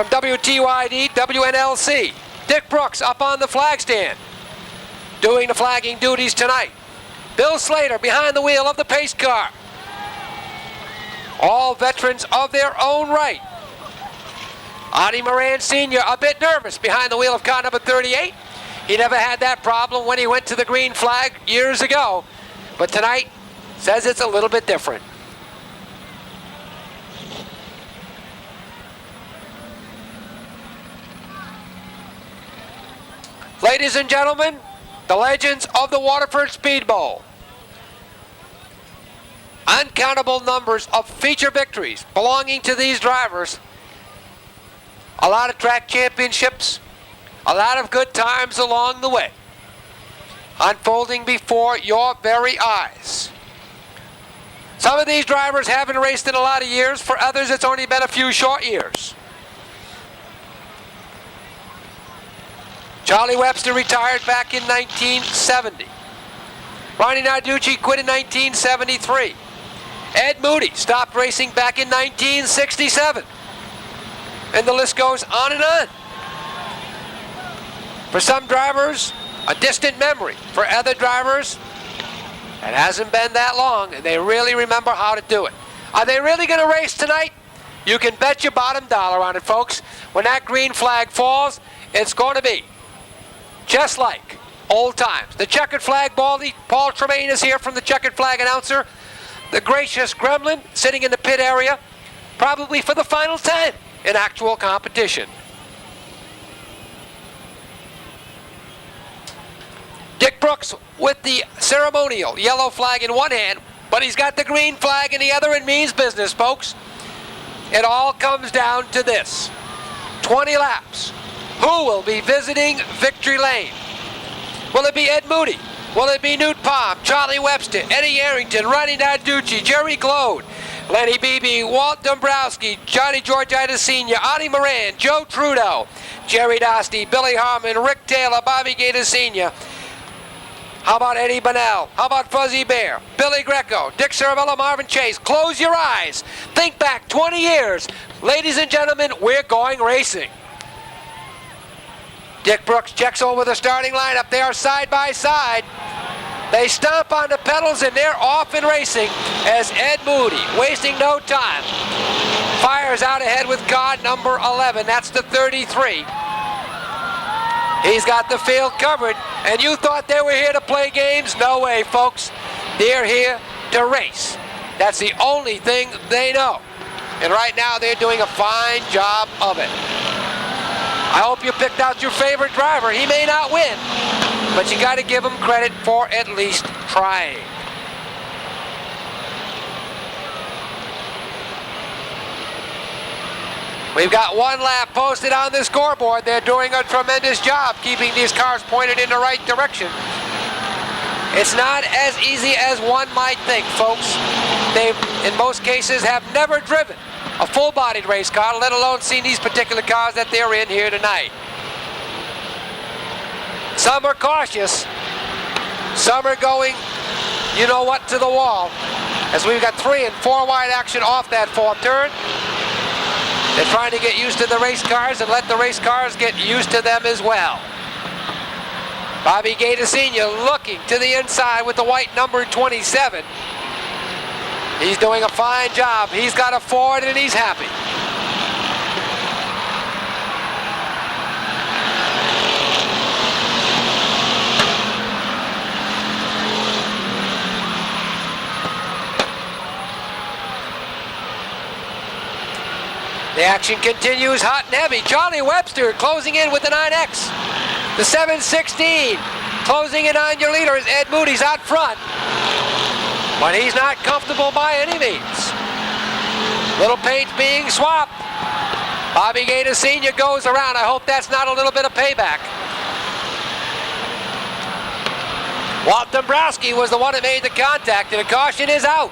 from WTYD WNLC. Dick Brooks up on the flag stand, doing the flagging duties tonight. Bill Slater behind the wheel of the pace car. All veterans of their own right. Artie Moran Sr. a bit nervous behind the wheel of car number 38. He never had that problem when he went to the green flag years ago, but tonight says it's a little bit different. Ladies and gentlemen, the legends of the Waterford Speedbowl. Uncountable numbers of feature victories belonging to these drivers. A lot of track championships, a lot of good times along the way, unfolding before your very eyes. Some of these drivers haven't raced in a lot of years. For others, it's only been a few short years. Charlie Webster retired back in 1970. Ronnie Narducci quit in 1973. Ed Moody stopped racing back in 1967. And the list goes on and on. For some drivers, a distant memory. For other drivers, it hasn't been that long, and they really remember how to do it. Are they really going to race tonight? You can bet your bottom dollar on it, folks. When that green flag falls, it's going to be just like old times. The checkered flag baldy, Paul Tremaine is here from the checkered flag announcer. The gracious gremlin sitting in the pit area, probably for the final time in actual competition. Dick Brooks with the ceremonial yellow flag in one hand, but he's got the green flag in the other and means business, folks. It all comes down to this. 20 laps. Who will be visiting Victory Lane? Will it be Ed Moody? Will it be Newt Palm, Charlie Webster, Eddie Arrington, Ronnie Narducci, Jerry Glode, Lenny Beebe, Walt Dombrowski, Johnny Georgitis Sr., Artie Moran, Joe Trudeau, Jerry Dostie, Billy Harmon, Rick Taylor, Bobby Gator Sr., how about Eddie Bonnell? How about Fuzzy Bear? Billy Greco, Dick Cervello, Marvin Chase. Close your eyes. Think back 20 years. Ladies and gentlemen, we're going racing. Dick Brooks checks over the starting lineup. They are side by side. They stomp on the pedals and they're off and racing as Ed Moody, wasting no time, fires out ahead with car number 11. That's the 33. He's got the field covered, and you thought they were here to play games? No way, folks. They're here to race. That's the only thing they know. And right now, they're doing a fine job of it. I hope you picked out your favorite driver. He may not win, but you got to give him credit for at least trying. We've got one lap posted on the scoreboard. They're doing a tremendous job keeping these cars pointed in the right direction. It's not as easy as one might think, folks. They, in most cases, have never driven a full-bodied race car, let alone seen these particular cars that they're in here tonight. Some are cautious. Some are going, you know what, to the wall. As we've got 3 and 4 wide action off that fourth turn. They're trying to get used to the race cars and let the race cars get used to them as well. Bobby Gator Sr. looking to the inside with the white number 27. He's doing a fine job. He's got a Ford and he's happy. The action continues hot and heavy. Charlie Webster closing in with the 9X. The 716 closing in on your leader as Ed Moody's out front. But he's not comfortable by any means. Little paint being swapped. Bobby Gator Sr. goes around. I hope that's not a little bit of payback. Walt Dombrowski was the one that made the contact, and the caution is out.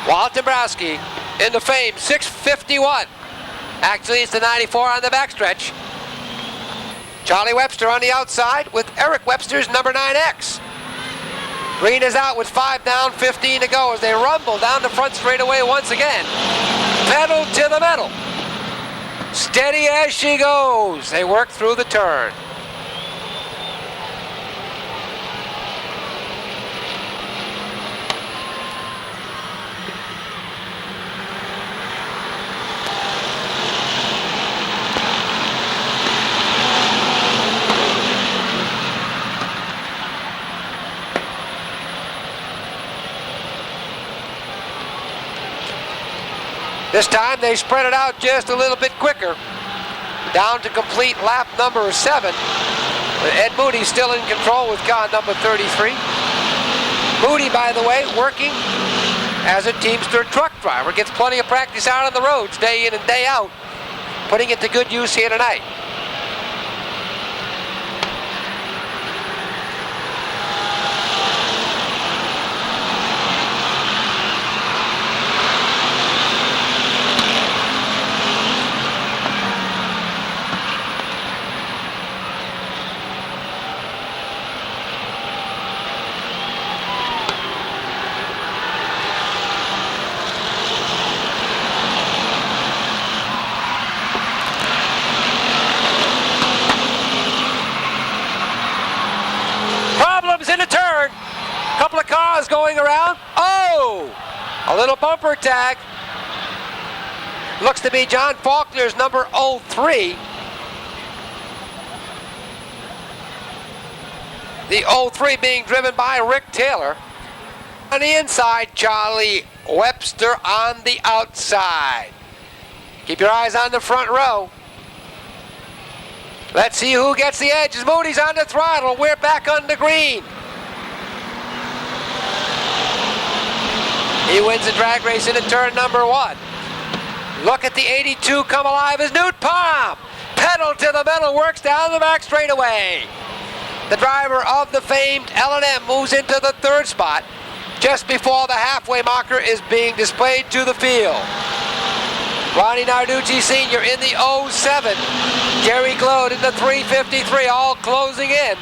Walt Dombrowski in the famed 651. Actually, it's the 94 on the backstretch. Charlie Webster on the outside with Eric Webster's number 9X. Green is out with 5 down, 15 to go as they rumble down the front straightaway once again. Pedal to the metal. Steady as she goes. They work through the turn. This time they spread it out just a little bit quicker. Down to complete lap number 7. Ed Moody still in control with car number 33. Moody, by the way, working as a Teamster truck driver. Gets plenty of practice out on the roads day in and day out. Putting it to good use here tonight. In a turn, couple of cars going around. Oh, a little bumper tag. Looks to be John Faulkner's number 03. The 03 being driven by Rick Taylor. On the inside, Charlie Webster on the outside. Keep your eyes on the front row. Let's see who gets the edge. As Moody's on the throttle, we're back on the green. He wins the drag race into turn number 1. Look at the 82 come alive as Newt Palm. Pedal to the metal, works down the back straightaway. The driver of the famed L&M moves into the 3rd spot just before the halfway marker is being displayed to the field. Ronnie Narducci Sr. in the 07. Jerry Glode in the 353, all closing in.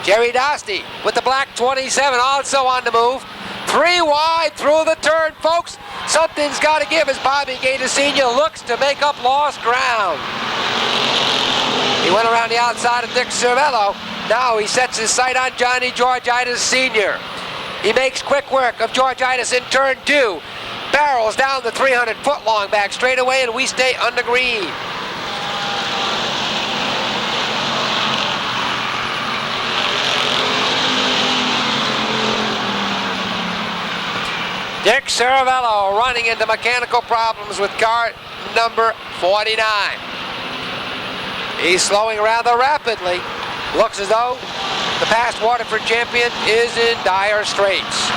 Jerry Dostey with the black 27 also on the move. 3 wide through the turn, folks. Something's got to give as Bobby Gator Sr. looks to make up lost ground. He went around the outside of Dick Cervello. Now he sets his sight on Johnny Georgitis Sr. He makes quick work of Georgitis in turn 2. Barrels down the 300-foot-long back straightaway, and we stay on the green. Dick Cervello running into mechanical problems with car number 49. He's slowing rather rapidly. Looks as though the past Waterford champion is in dire straits.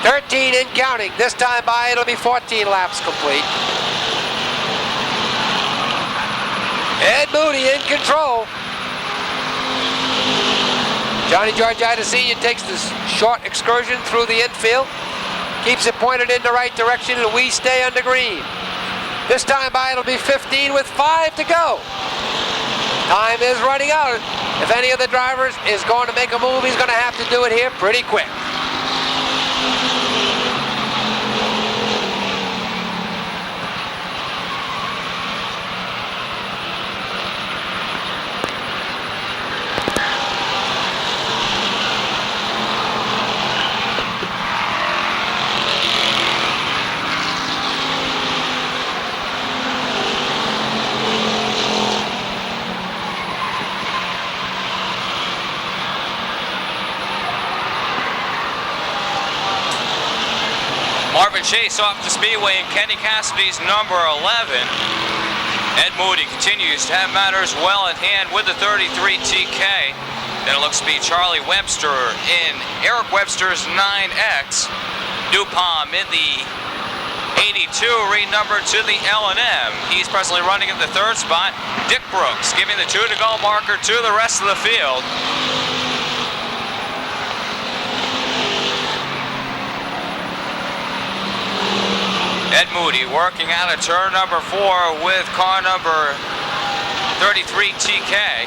"13 and counting. This time by it'll be 14 laps complete. Ed Moody in control. Johnny Georgitis Sr. takes this short excursion through the infield, keeps it pointed in the right direction, and we stay on the green. This time by it'll be 15 with 5 to go. Time is running out. If any of the drivers is going to make a move, he's going to have to do it here pretty quick. Marvin Chase off the speedway in Kenny Cassidy's number 11. Ed Moody continues to have matters well at hand with the 33 TK. Then it looks to be Charlie Webster in Eric Webster's 9X. Dupont in the 82, renumbered to the L&M. He's presently running in the 3rd spot. Dick Brooks giving the 2 to go marker to the rest of the field. Ed Moody working out of turn number 4 with car number 33 TK.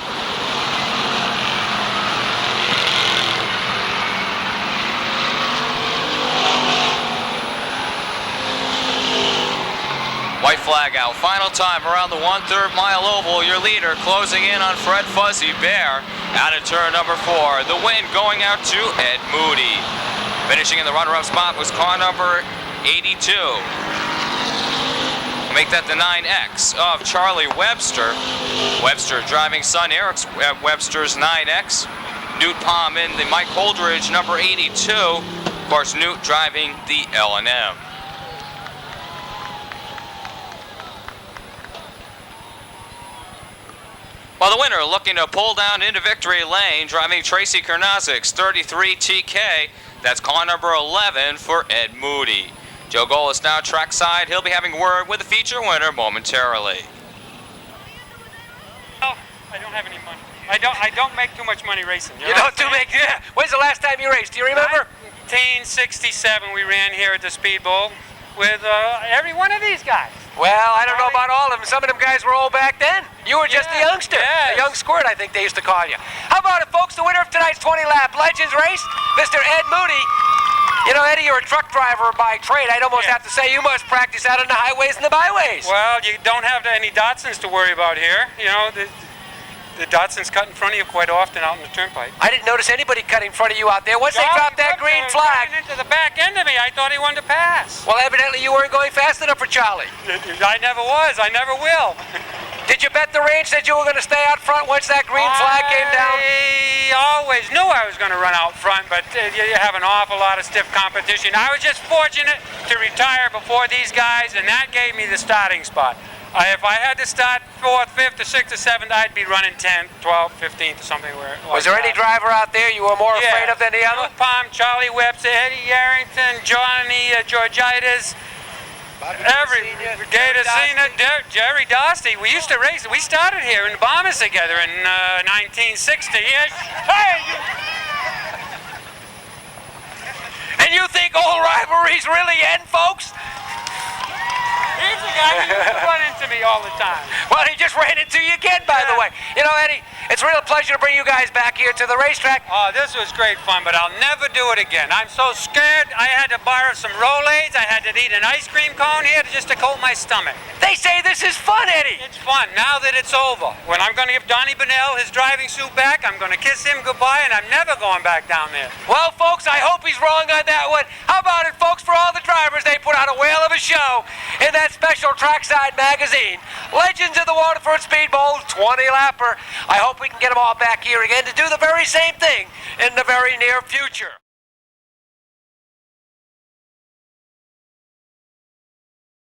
White flag out. Final time around the 1/3 mile oval. Your leader closing in on Fred Fuzzy Bear out of turn number 4. The win going out to Ed Moody. Finishing in the runner-up spot was car number 82. Make that the 9X of Charlie Webster. Webster driving son Eric Webster's 9X. Newt Palm in the Mike Holdridge number 82. Of course, Newt driving the L&M. Well, the winner looking to pull down into victory lane, driving Tracy Kernazik's 33 TK. That's car number 11 for Ed Moody. Joe Golis now trackside. He'll be having word with the feature winner momentarily. Oh, I don't have any money. I don't make too much money racing. You don't do make, yeah. When's the last time you raced? Do you remember? 1967 we ran here at the Speedbowl with every one of these guys. Well, I don't know about all of them. Some of them guys were old back then. You were just a youngster. Yes. A young squirt, I think they used to call you. How about it, folks? The winner of tonight's 20-lap Legends race, Mr. Ed Moody. You know, Eddie, you're a truck driver by trade. I'd almost have to say you must practice out on the highways and the byways. Well, you don't have any Datsuns to worry about here. You know, the Datsuns cut in front of you quite often out in the turnpike. I didn't notice anybody cut in front of you out there. Once they dropped that green flag. Into the back end of me, I thought he wanted to pass. Well, evidently you weren't going fast enough for Charlie. I never was. I never will. Did you bet the range that you were going to stay out front once that green flag came down? I always knew I was going to run out front, but you have an awful lot of stiff competition. I was just fortunate to retire before these guys, and that gave me the starting spot. If I had to start 4th, 5th, or 6th, or 7th, I'd be running 10th, 12th, 15th, or something. Was there any driver out there you were more afraid of than the other? Palm, Charlie Webster, Eddie Yarrington, Johnny Georgitis, Gator Cena, Jerry Dostey. We used to race. We started here in the Bombers together in 1960. Hey! And you think old rivalries really end, folks? He's the guy who used to run into me all the time. Well, he just ran into you again, by the way. You know, Eddie, it's a real pleasure to bring you guys back here to the racetrack. Oh, this was great fun, but I'll never do it again. I'm so scared. I had to borrow some Rolaids. I had to eat an ice cream cone here just to coat my stomach. They say this is fun, Eddie. It's fun now that it's over. When I'm going to give Donnie Bonnell his driving suit back, I'm going to kiss him goodbye, and I'm never going back down there. Well, folks, I hope he's wrong on that one. How about it, folks, for all the drivers? They put on a whale of a show in that special Trackside magazine. Legends of the Waterford Speedbowl 20-lapper. I hope we can get them all back here again to do the very same thing in the very near future.